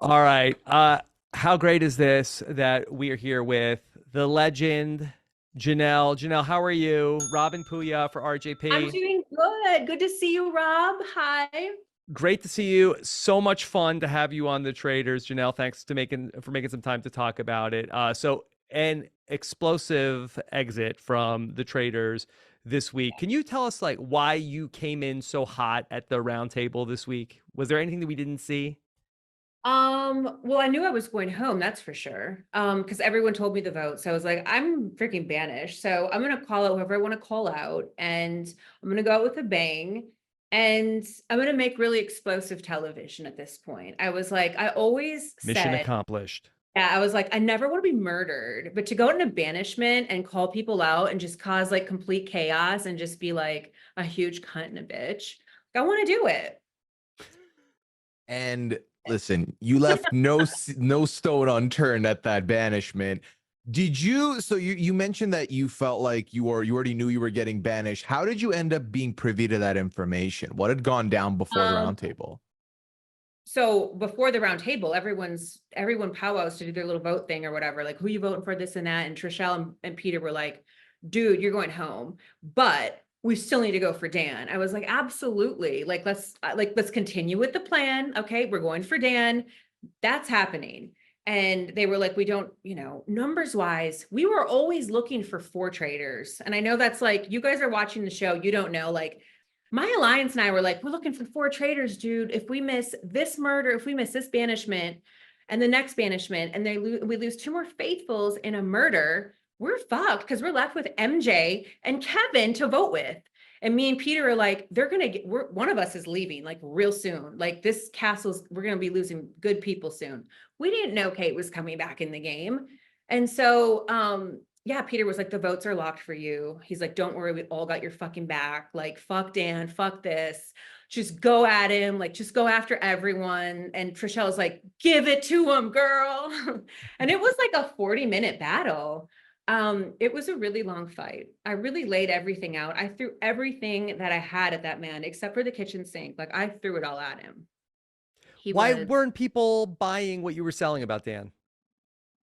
All right. How great is this that we are here with the legend, Janelle. Janelle, how are you? Robin Puya for I'm RJP. doing good. Good to see you, Rob. Hi. Great to see you. So much fun to have you on the Traders, Janelle. Thanks to making some time to talk about it. So an explosive exit from the Traders this week. Can you tell us like why you came in so hot at the round table this week? Was there anything that we didn't see? Well, I knew I was going home, that's for sure. Because everyone told me the vote. So I was like, I'm freaking banished. So I'm gonna call out whoever I want to call out, and I'm gonna go out with a bang. And I'm gonna make really explosive television at this point. I was like, I always Mission said, accomplished. yeah, I was like, I never want to be murdered, but to go into banishment and call people out and just cause like complete chaos and just be like a huge cunt and a bitch, I want to do it. And listen, you left no stone unturned at that banishment. Did you? So you mentioned that you felt like you already knew you were getting banished. How did you end up being privy to that information? What had gone down before the Um, roundtable? so before the round table, everyone powwows to do their little vote thing or whatever, like who you voting for, this and that. And Trishelle and Peter were like, dude, you're going home, but we still need to go for Dan. I was like, absolutely. Let's continue with the plan. Okay, we're going for Dan. That's happening. And they were like, we don't, numbers wise, we were always looking for 4 traitors. And I know that's like, you guys are watching the show, you don't know, like my alliance and I were like, we're looking for 4 traitors, dude. If we miss this murder, if we miss this banishment and the next banishment, and we lose 2 more faithfuls in a murder, we're fucked because we're left with MJ and Kevin to vote with. And me and Peter are like, one of us is leaving like real soon. Like we're gonna be losing good people soon. We didn't know Kate was coming back in the game. And so yeah, Peter was like, the votes are locked for you. He's like, don't worry, we all got your fucking back. Like, fuck Dan, fuck this. Just go at him, like, just go after everyone. And Trichelle's like, give it to him, girl. And it was like a 40-minute battle. It was a really long fight. I really laid everything out. I threw everything that I had at that man, except for the kitchen sink. Like, I threw it all at him. He Why was weren't people buying what you were selling about Dan?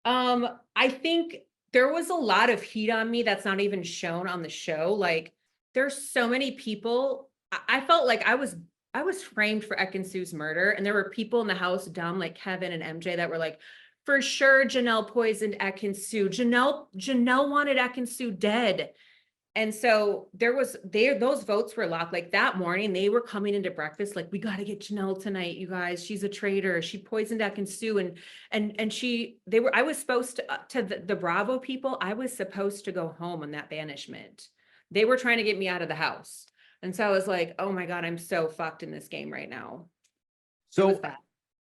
I think there was a lot of heat on me that's not even shown on the show. Like there's so many people. I felt like I was framed for Ekin-Su's murder, and there were people in the house, dumb like Kevin and MJ, that were like, for sure Janelle poisoned Ekin-Su. Janelle wanted Ekin-Su dead. And so those votes were locked. Like that morning, they were coming into breakfast, like, we got to get Janelle tonight, you guys. She's a traitor. She poisoned Ekin-Su. I was supposed to the Bravo people, I was supposed to go home on that banishment. They were trying to get me out of the house. And so I was like, oh my God, I'm so fucked in this game right now. It was So bad.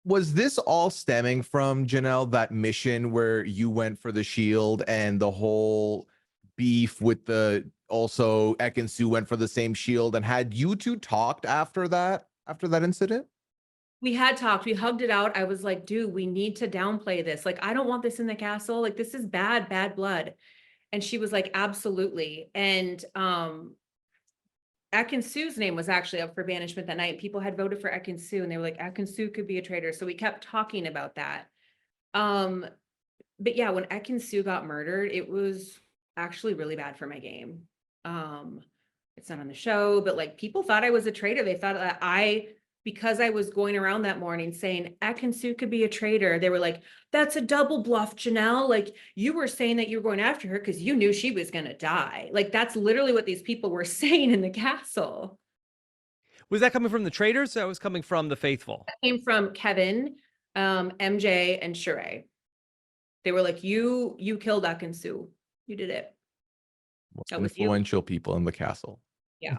was this all stemming from Janelle, that mission where you went for the shield and the whole beef with the also Ek and Sue went for the same shield? And had you two talked after that incident? We had talked, we hugged it out. I was like, dude, we need to downplay this. Like, I don't want this in the castle. Like, this is bad, bad blood. And she was like, absolutely. And Ekin-Su's name was actually up for banishment that night. People had voted for Ekin-Su, and they were like, Ekin-Su could be a traitor. So we kept talking about that. Um, but yeah, when Ekin-Su got murdered, it was actually really bad for my game. It's not on the show, but like people thought I was a traitor. They thought that because I was going around that morning saying Ekin-Su could be a traitor, they were like, that's a double bluff, Janelle. Like, you were saying that you were going after her because you knew she was going to die. Like, that's literally what these people were saying in the castle. Was that coming from the traders? Or that was coming from the faithful. That came from Kevin, MJ, and Sheree. They were like, you killed Ekin-Su. You did it. That was you. Influential people in the castle. Yeah.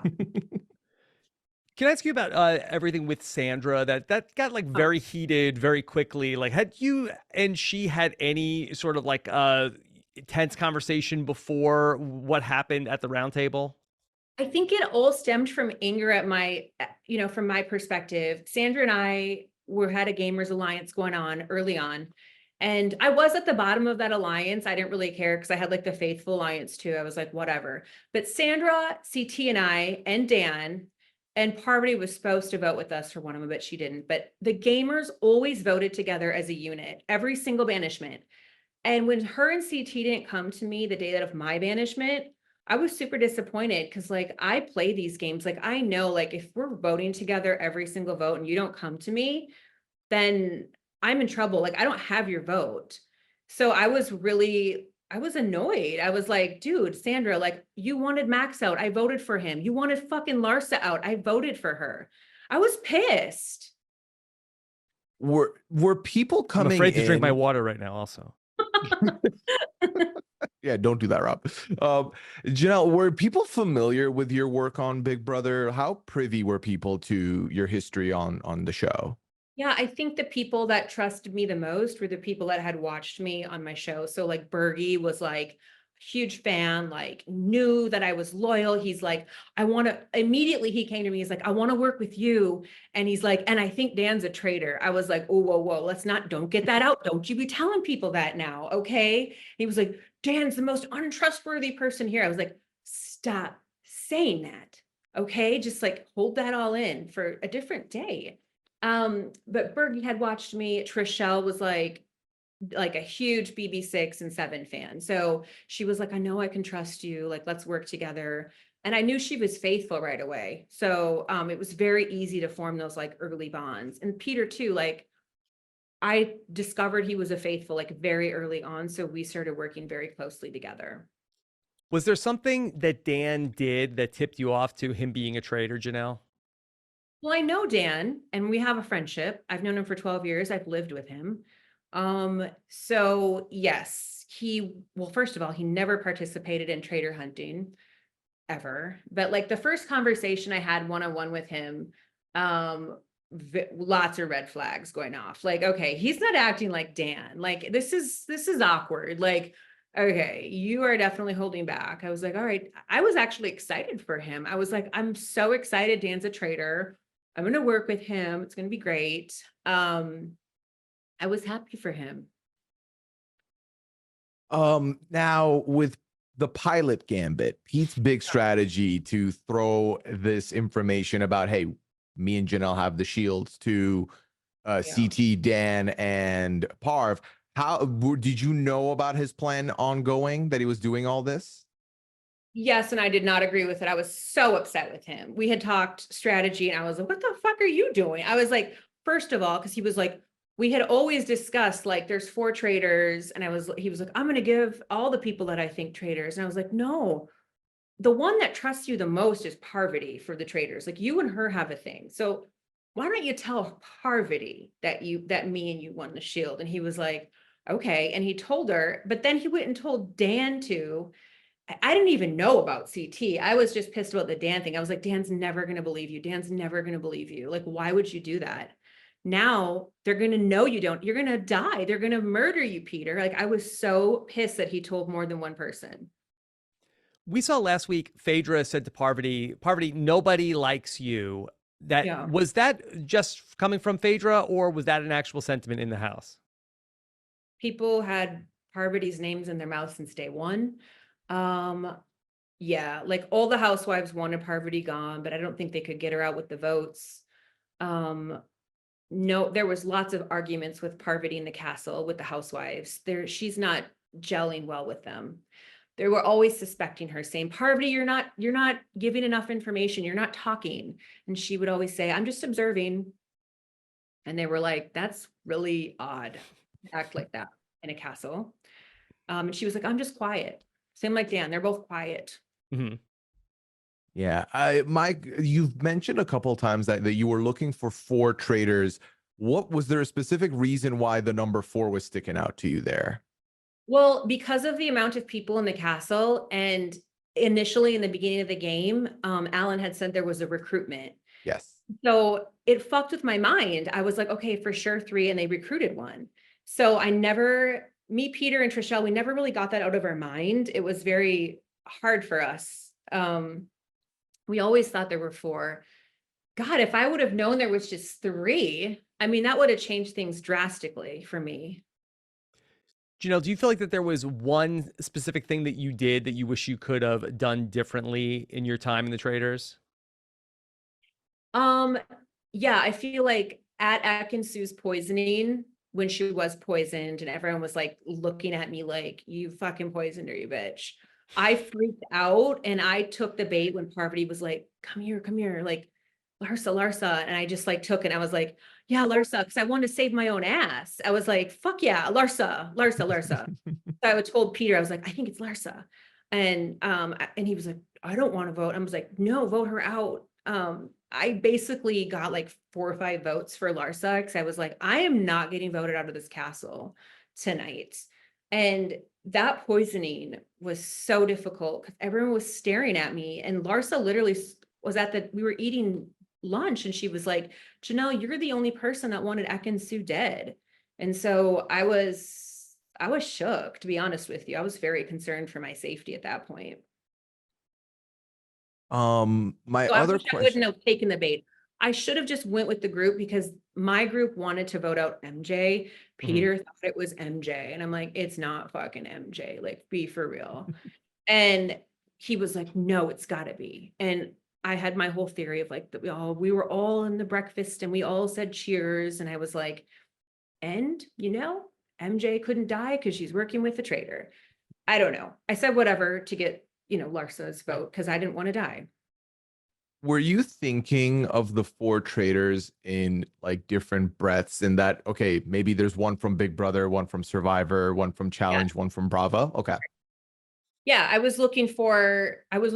Can I ask you about everything with Sandra that got like very heated very quickly? Like, had you and she had any sort of like tense conversation before what happened at the round table? I think it all stemmed from anger at from my perspective. Sandra and I had a gamers alliance going on early on. And I was at the bottom of that alliance. I didn't really care because I had like the faithful alliance too. I was like, whatever. But Sandra, CT, and I, and Dan, and Parvati was supposed to vote with us for one of them, but she didn't. But the gamers always voted together as a unit, every single banishment. And when her and CT didn't come to me the day of my banishment, I was super disappointed because like I play these games. Like I know like if we're voting together every single vote and you don't come to me, then I'm in trouble. Like I don't have your vote. So I was annoyed. I was like, dude, Sandra, like you wanted Max out. I voted for him. You wanted fucking Larsa out. I voted for her. I was pissed. Were people I'm coming afraid to drink my in? water right now also. Yeah, don't do that, Rob. Janelle, were people familiar with your work on Big Brother? How privy were people to your history on the show? Yeah, I think the people that trusted me the most were the people that had watched me on my show. So like Bergie was like huge fan, like knew that I was loyal. He's like, I want to immediately he came to me. He's like, I want to work with you. And he's like, and I think Dan's a traitor. I was like, oh, whoa, don't get that out. Don't you be telling people that now. Okay. He was like, Dan's the most untrustworthy person here. I was like, stop saying that. Okay. Just like hold that all in for a different day. But Bergie had watched me. Trishelle was like a huge BB6 and 7 fan. So she was like, I know I can trust you. Like, let's work together. And I knew she was faithful right away. So it was very easy to form those like early bonds. And Peter too, like I discovered he was a faithful like very early on. So we started working very closely together. Was there something that Dan did that tipped you off to him being a traitor, Janelle? Well, I know Dan and we have a friendship. I've known him for 12 years. I've lived with him. So yes, well, first of all, he never participated in traitor hunting ever. But like the first conversation I had one-on-one with him, lots of red flags going off. Like, okay, he's not acting like Dan. Like this is awkward. Like, okay, you are definitely holding back. I was like, all right. I was actually excited for him. I was like, I'm so excited. Dan's a traitor. I'm going to work with him. It's going to be great. I was happy for him. Now with the pilot gambit, Pete's big strategy to throw this information about, hey, me and Janelle have the shields to CT, Dan, and Parv. How did you know about his plan ongoing that he was doing all this? Yes, and I did not agree with it. I was so upset with him. We had talked strategy and I was like, what the fuck are you doing? I was like, first of all, because he was like, we had always discussed like there's 4 traitors. And he was like, I'm gonna give all the people that I think traitors. And I was like, no, the one that trusts you the most is Parvati for the traitors. Like you and her have a thing. So why don't you tell Parvati that me and you won the shield? And he was like, okay. And he told her, but then he went and told Dan too. I didn't even know about CT. I was just pissed about the Dan thing. I was like, Dan's never going to believe you. Dan's never going to believe you. Like, why would you do that? Now they're going to know you don't. You're going to die. They're going to murder you, Peter. Like, I was so pissed that he told more than one person. We saw last week, Phaedra said to Parvati, Parvati, nobody likes you. Was that just coming from Phaedra, or was that an actual sentiment in the house? People had Parvati's names in their mouth since day one. Yeah, like all the housewives wanted Parvati gone, but I don't think they could get her out with the votes. No, there was lots of arguments with Parvati in the castle with the housewives. She's not gelling well with them. They were always suspecting her, saying, Parvati, you're not giving enough information, you're not talking. And she would always say, I'm just observing. And they were like, that's really odd to act like that in a castle. And she was like, I'm just quiet. Same like Dan, they're both quiet. Mm-hmm. Yeah, Mike, you've mentioned a couple of times that you were looking for 4 traitors. What was there a specific reason why the number 4 was sticking out to you there? Well, because of the amount of people in the castle, and initially in the beginning of the game, Alan had said there was a recruitment. Yes. So it fucked with my mind. I was like, okay, for sure 3, and they recruited 1. So me, Peter, and Trishelle, we never really got that out of our mind. It was very hard for us. We always thought there were 4. God, if I would have known there was just 3, I mean, that would have changed things drastically for me. Janelle, do you feel like that there was one specific thing that you did that you wish you could have done differently in your time in the Traitors? Um, yeah, I feel like at Ekin-Su's poisoning, when she was poisoned and everyone was like looking at me like, you fucking poisoned her, you bitch. I freaked out and I took the bait when Parvati was like, come here, like Larsa, Larsa. And I just like took it. And I was like, yeah, Larsa, because I wanted to save my own ass. I was like, fuck yeah, Larsa, Larsa, Larsa. So I told Peter, I was like, I think it's Larsa. And he was like, I don't want to vote. I was like, no, vote her out. I basically got like 4 or 5 votes for Larsa because I was like, I am not getting voted out of this castle tonight. And that poisoning was so difficult because everyone was staring at me. And Larsa literally was we were eating lunch and she was like, Janelle, you're the only person that wanted Ekin-Su dead. And so I was shook, to be honest with you. I was very concerned for my safety at that point. My So I other wish I question. wouldn't have taken the bait. I should have just went with the group because my group wanted to vote out MJ. Peter thought it was MJ. And I'm like, it's not fucking MJ. Like, be for real. And he was like, no, it's gotta be. And I had my whole theory of like that we were all in the breakfast and we all said cheers. And I was like, and MJ couldn't die because she's working with the traitor. I don't know. I said whatever to get, Larsa's vote because I didn't want to die. Were you thinking of the 4 traitors in like different breaths in that, okay, maybe there's one from Big Brother, one from Survivor, one from Challenge, one from Bravo? Okay. Yeah, I was looking for 4. I was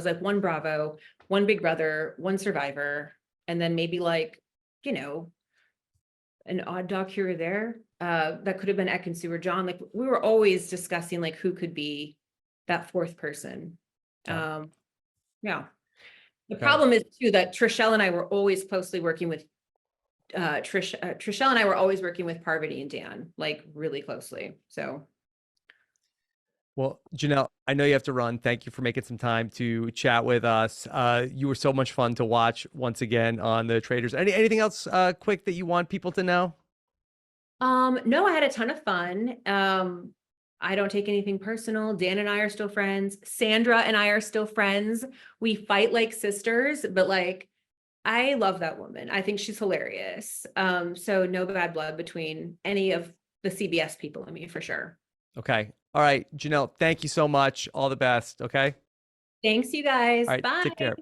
like 1 Bravo, 1 Big Brother, 1 Survivor, and then maybe like, an odd dog here or there. That could have been Ekin-Su or John. Like we were always discussing like who could be that 4th person. Yeah. Yeah. The Okay. problem is too that Trishelle and I were always closely working with Trishelle and I were always working with Parvati and Dan, like really closely. So Well, Janelle, I know you have to run. Thank you for making some time to chat with us. You were so much fun to watch once again on the Traitors. Anything else quick that you want people to know? no, I had a ton of fun. I don't take anything personal. Dan and I are still friends. Sandra and I are still friends. We fight like sisters, but like I love that woman. I think she's hilarious. So no bad blood between any of the CBS people and me for sure. Okay. All right, Janelle, thank you so much. All the best. Okay. Thanks, you guys. All right. Bye. Take care.